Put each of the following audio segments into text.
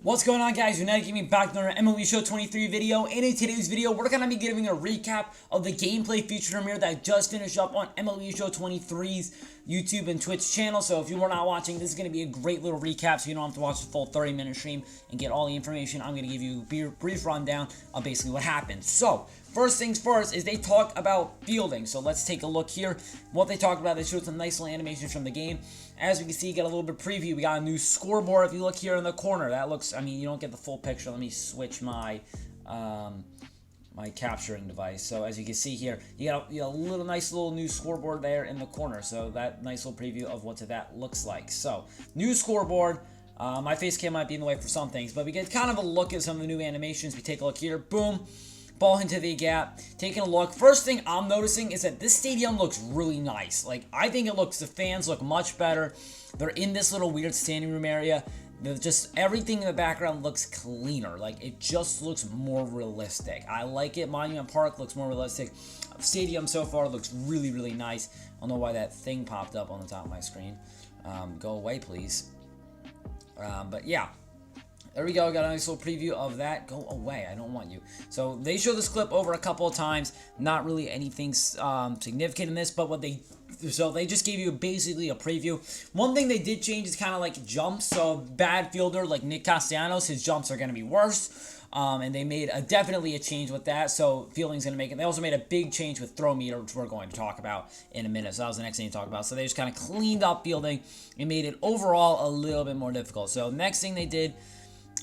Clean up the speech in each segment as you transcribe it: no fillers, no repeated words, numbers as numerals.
What's going on, guys? DYNASTY Gaming back with another MLB Show 23 video. And in today's video, we're going to be giving a recap of the gameplay feature premiere that just finished up on MLB Show 23's YouTube and Twitch channel. So if you were not watching, this is going to be a great little recap so you don't have to watch the full 30-minute stream and get all the information. I'm going to give you a brief rundown of basically what happened. So, first things first is they talk about fielding. So let's take a look here. What they talked about, they showed some nice little animations from the game. As we can see, you got a little bit of preview. We got a new scoreboard. If you look here in the corner, that looks, I mean, you don't get the full picture. Let me switch my my capturing device. So as you can see here, you got a little nice little new scoreboard there in the corner. So that nice little preview of what that looks like. So new scoreboard. My face cam might be in the way for some things, but we get kind of a look at some of the new animations. We take a look here. Boom. Ball into the gap, taking a look. First thing I'm noticing is that this stadium looks really nice. Like, I think it looks, the fans look much better. They're in this little weird standing room area. Just everything in the background looks cleaner. Like, it just looks more realistic. I like it. Monument Park looks more realistic. Stadium so far looks really, really nice. I don't know why that thing popped up on the top of my screen. Go away, please. But yeah. There we go, got a nice little preview of that. Go away, I don't want you. So they show this clip over a couple of times. Not really anything significant in this, but so they just gave you basically a preview. One thing they did change is kind of like jumps. So bad fielder like Nick Castellanos, his jumps are going to be worse. And they made definitely a change with that. So fielding's going to make it. They also made a big change with throw meter, which we're going to talk about in a minute. So that was the next thing to talk about. So they just kind of cleaned up fielding and made it overall a little bit more difficult. So next thing they did,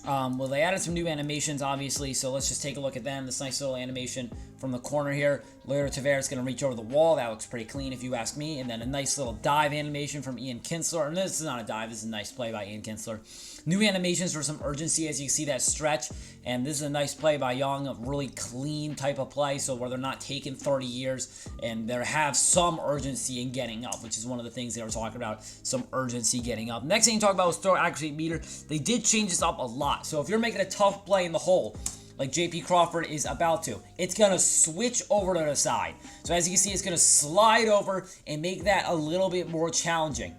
well, they added some new animations, obviously, so let's just take a look at them. This nice little animation from the corner here. Loyer Tavares going to reach over the wall. That looks pretty clean, if you ask me. And then a nice little dive animation from Ian Kinsler. And this is not a dive. This is a nice play by Ian Kinsler. New animations for some urgency, as you see that stretch. And this is a nice play by Young, a really clean type of play, so where they're not taking 30 years, and they have some urgency in getting up, which is one of the things they were talking about, some urgency getting up. Next thing you talk about was throw accuracy meter. They did change this up a lot. So if you're making a tough play in the hole, like JP Crawford is about to, it's going to switch over to the side. So as you can see, it's going to slide over and make that a little bit more challenging.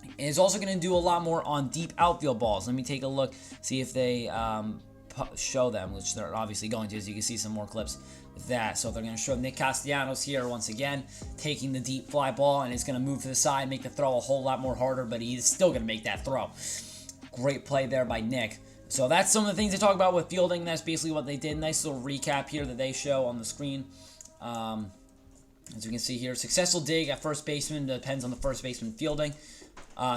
And it's also going to do a lot more on deep outfield balls. Let me take a look, see if they show them, which they're obviously going to, as you can see some more clips with that. So they're going to show Nick Castellanos here once again, taking the deep fly ball, and it's going to move to the side, make the throw a whole lot more harder, but he's still going to make that throw. Great play there by Nick. So that's some of the things they talk about with fielding. That's basically what they did. Nice little recap here that they show on the screen. As you can see here, successful dig at first baseman. Depends on the first baseman fielding.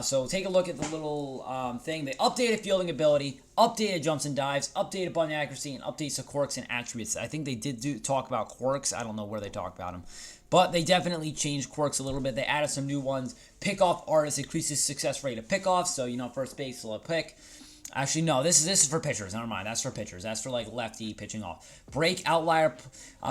So take a look at the little thing. They updated fielding ability, updated jumps and dives, updated button accuracy, and updates the quirks and attributes. I think they did talk about quirks. I don't know where they talk about them. But they definitely changed quirks a little bit. They added some new ones. Pickoff artist increases success rate of pickoffs. So, you know, first base will pick. Actually, no, this is for pitchers. Never mind. That's for pitchers. That's for, like, lefty pitching off. Break outlier.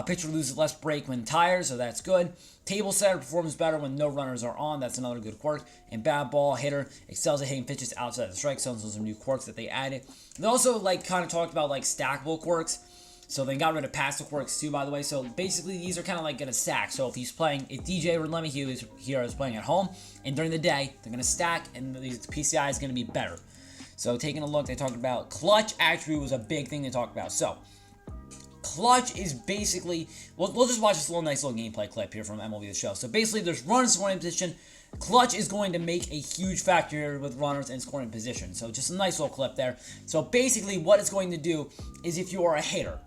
Pitcher loses less break when tired, so that's good. Table setter performs better when no runners are on. That's another good quirk. And bad ball hitter excels at hitting pitches outside the strike zone. So those are new quirks that they added. They also, like, kind of talked about, like, stackable quirks. So they got rid of passive quirks, too, by the way. So basically, these are kind of like going to stack. So if DJ Lemahue is here is playing at home, and during the day, they're going to stack, and the PCI is going to be better. So taking a look, they talked about clutch attribute was a big thing they talked about. So clutch is basically, we'll just watch this nice little gameplay clip here from MLB The Show. So basically, there's runners scoring position. Clutch is going to make a huge factor here with runners in scoring position. So just a nice little clip there. So basically, what it's going to do is if you are a hitter,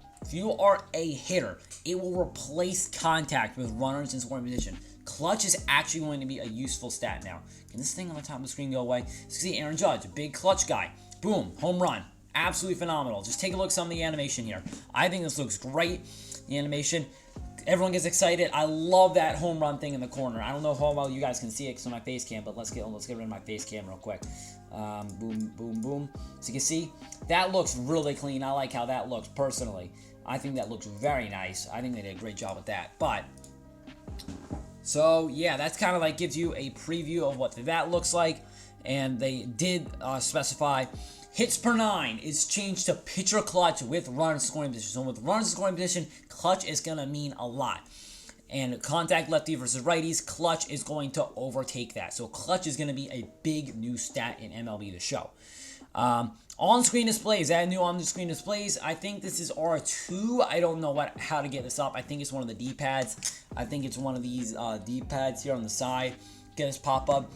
it will replace contact with runners in scoring position. Clutch is actually going to be a useful stat now. Can this thing on the top of the screen go away? So see Aaron Judge, a big clutch guy. Boom, home run. Absolutely phenomenal. Just take a look at some of the animation here. I think this looks great. The animation, everyone gets excited. I love that home run thing in the corner. I don't know how well you guys can see it because of my face cam, but let's get rid of my face cam real quick. Boom, boom, boom. So you can see that looks really clean. I like how that looks personally. I think that looks very nice. I think they did a great job with that. But so yeah, that's kind of like gives you a preview of what that looks like. And they did specify hits per 9 is changed to pitcher clutch with runners scoring position. So with runners scoring position, clutch is going to mean a lot. And contact lefty versus righties, clutch is going to overtake that. So clutch is going to be a big new stat in MLB The Show. On-screen displays, add new on-screen displays. I think this is R2. I don't know how to get this up. I think it's one of the D-pads. I think it's one of these D-pads here on the side. Get this pop-up.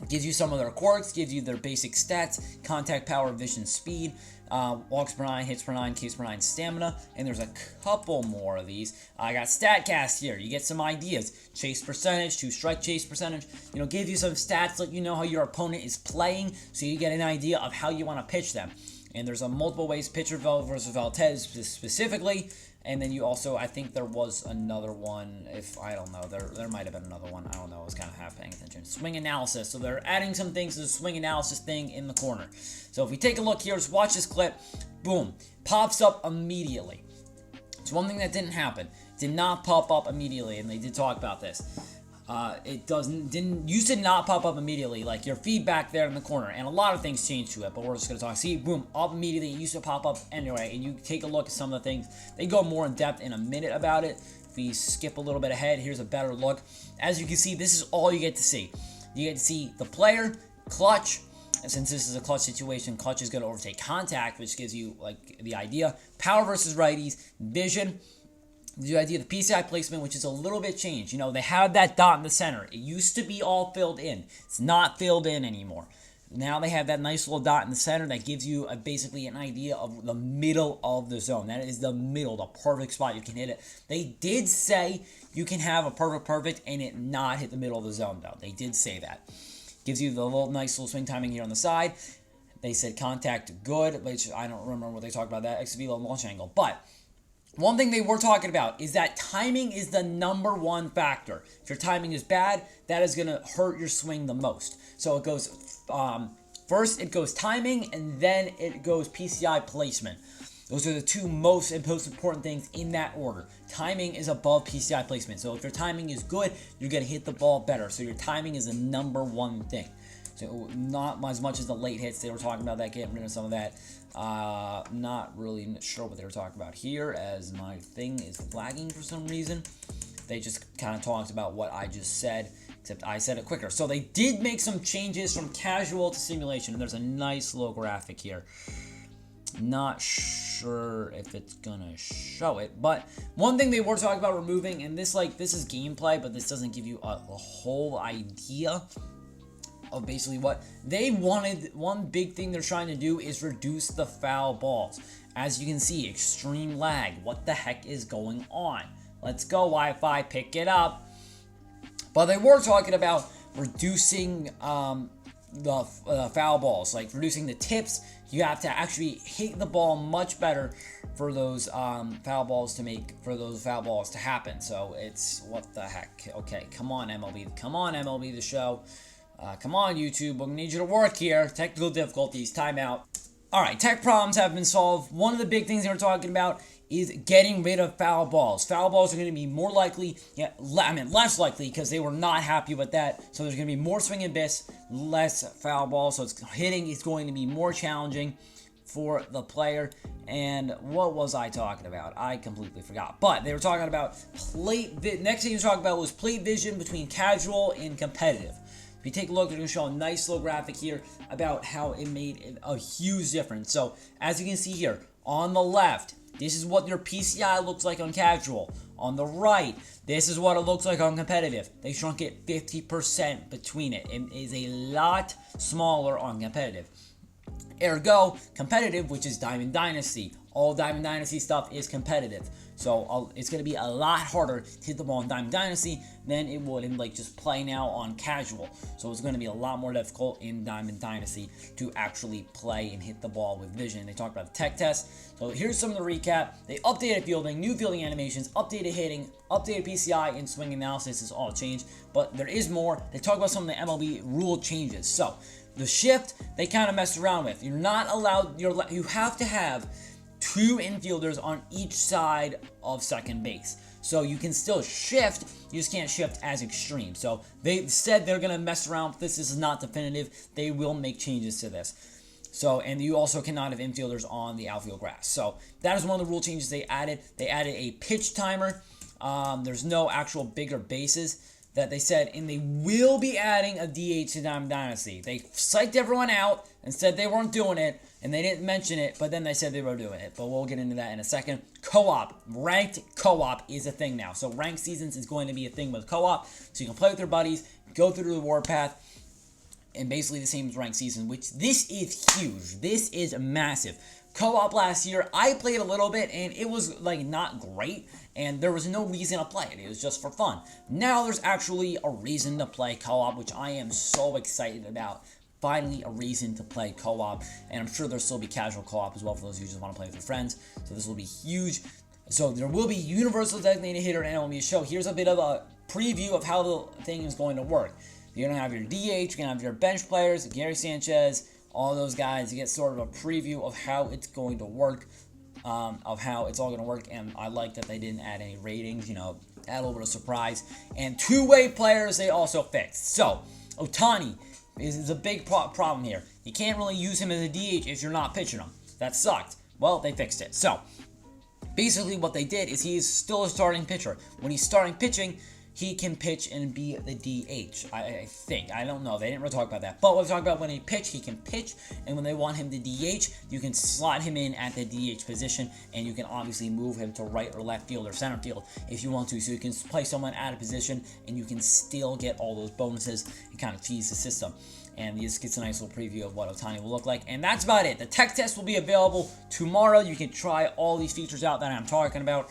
Gives you some of their quirks, gives you their basic stats, contact power, vision, speed, walks per 9, hits per 9, Ks per 9, stamina, and there's a couple more of these. I got StatCast here. You get some ideas. Chase percentage, 2-strike chase percentage. You know, give you some stats, let you know how your opponent is playing, so you get an idea of how you want to pitch them. And there's a multiple ways pitcher versus Valdez specifically. And then you also, I think there was another one, I don't know, there might have been another one, I don't know, I was kind of half paying attention. Swing analysis, so they're adding some things to the swing analysis thing in the corner. So if we take a look here, just watch this clip, boom, pops up immediately. It's one thing that didn't happen, it did not pop up immediately, and they did talk about this. Used to not pop up immediately, like your feedback there in the corner, and a lot of things changed to it, but we're just going to talk. See, boom, up immediately. It used to pop up anyway, and you take a look at some of the things. They go more in depth in a minute about it. If we skip a little bit ahead, here's a better look. As you can see, this is all you get to see. You get to see the player, clutch, and since this is a clutch situation, clutch is going to overtake contact, which gives you like the idea. Power versus righties, vision, the idea of the PCI placement, which is a little bit changed. You know, they have that dot in the center. It used to be all filled in. It's not filled in anymore. Now they have that nice little dot in the center that gives you basically an idea of the middle of the zone. That is the middle, the perfect spot you can hit it. They did say you can have a perfect and it not hit the middle of the zone, though. They did say that. Gives you the nice little swing timing here on the side. They said contact good, which I don't remember what they talked about that. XB launch angle. But one thing they were talking about is that timing is the #1 factor. If your timing is bad, that is going to hurt your swing the most. So it goes, first it goes timing, and then it goes PCI placement. Those are the two most important things in that order. Timing is above PCI placement. So if your timing is good, you're going to hit the ball better. So your timing is the #1 thing. So not as much as the late hits. They were talking about that, getting rid of some of that. Not really sure what they were talking about here, as my thing is lagging for some reason. They just kind of talked about what I just said, except I said it quicker. So they did make some changes from casual to simulation, and there's a nice little graphic here. Not sure if it's gonna show it, but one thing they were talking about removing, and this is gameplay, but this doesn't give you a whole idea of basically what they wanted. One big thing they're trying to do is reduce the foul balls. As you can see, extreme lag. What the heck is going on? Let's go, Wi-Fi, pick it up. But they were talking about reducing the foul balls, like reducing the tips. You have to actually hit the ball much better for those foul balls to happen. So it's, what the heck? Okay, come on, MLB. Come on, MLB The Show. Come on, YouTube. We're going to need you to work here. Technical difficulties. Timeout. All right, tech problems have been solved. One of the big things they were talking about is getting rid of foul balls. Foul balls are going to be more likely, less likely, because they were not happy with that. So there's going to be more swing and miss, less foul balls. So hitting is going to be more challenging for the player. And what was I talking about? I completely forgot. But they were talking about next thing they were talking about was plate vision between casual and competitive. If you take a look, they're going to show a nice little graphic here about how it made a huge difference. So, as you can see here, on the left, this is what your PCI looks like on casual. On the right, this is what it looks like on competitive. They shrunk it 50% between it. It is a lot smaller on competitive. Ergo, competitive, which is Diamond Dynasty. All Diamond Dynasty stuff is competitive. So it's going to be a lot harder to hit the ball in Diamond Dynasty than it would in just play now on casual. So it's going to be a lot more difficult in Diamond Dynasty to actually play and hit the ball with vision. They talked about the tech test. So here's some of the recap. They updated fielding, new fielding animations, updated hitting, updated PCI, and swing analysis is all changed. But there is more. They talk about some of the MLB rule changes. So the shift, they kind of messed around with. You're not allowed, you have to have 2 infielders on each side of second base. So you can still shift, you just can't shift as extreme. So they said they're going to mess around with this. This is not definitive. They will make changes to this. So, and you also cannot have infielders on the outfield grass. So that is one of the rule changes they added. They added a pitch timer. There's no actual bigger bases. that they said, and they will be adding a DH to Dynasty. They psyched everyone out and said they weren't doing it, and they didn't mention it, but then they said they were doing it. But we'll get into that in a second. Co-op. Ranked co-op is a thing now. So ranked seasons is going to be a thing with co-op. So you can play with your buddies, go through the reward path, and basically the same as ranked season, which this is huge. This is massive. Co-op last year, I played a little bit, and it was, like, not great, and there was no reason to play it. It was just for fun. Now there's actually a reason to play co-op, which I am so excited about. Finally, a reason to play co-op, and I'm sure there'll still be casual co-op as well for those of you who just want to play with your friends, so this will be huge. So there will be universal designated hitter and MLB Show. Here's a bit of a preview of how the thing is going to work. You're going to have your DH, you're going to have your bench players, Gary Sanchez, all those guys. You get sort of a preview of how it's going to work, and I like that they didn't add any ratings, add a little bit of surprise. And two-way players they also fixed. So, Ohtani is a big problem here. You can't really use him as a DH if you're not pitching him. That sucked. Well, they fixed it. So, basically what they did is he is still a starting pitcher. When he's starting pitching, he can pitch and be the DH, I think. I don't know. They didn't really talk about that. But we'll talk about when he can pitch, and when they want him to DH, you can slot him in at the DH position, and you can obviously move him to right or left field or center field if you want to. So you can play someone out of position, and you can still get all those bonuses and kind of tease the system. And this gets a nice little preview of what Ohtani will look like. And that's about it. The tech test will be available tomorrow. You can try all these features out that I'm talking about.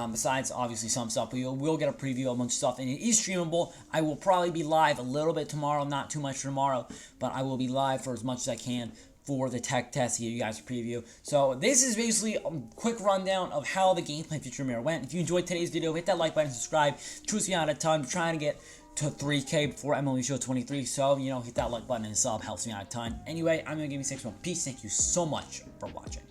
Besides, obviously, some stuff. We will get a preview of a bunch of stuff, and it is streamable. I will probably be live a little bit tomorrow, not too much tomorrow, but I will be live for as much as I can for the tech test to give you guys a preview. So this is basically a quick rundown of how the gameplay feature mirror went. If you enjoyed today's video, hit that like button, subscribe. Truths me out a ton. I'm trying to get to 3K before MLB Show 23, so, hit that like button and sub. Helps me out a ton. Anyway, I'm going to give you 6 more. Peace. Thank you so much for watching.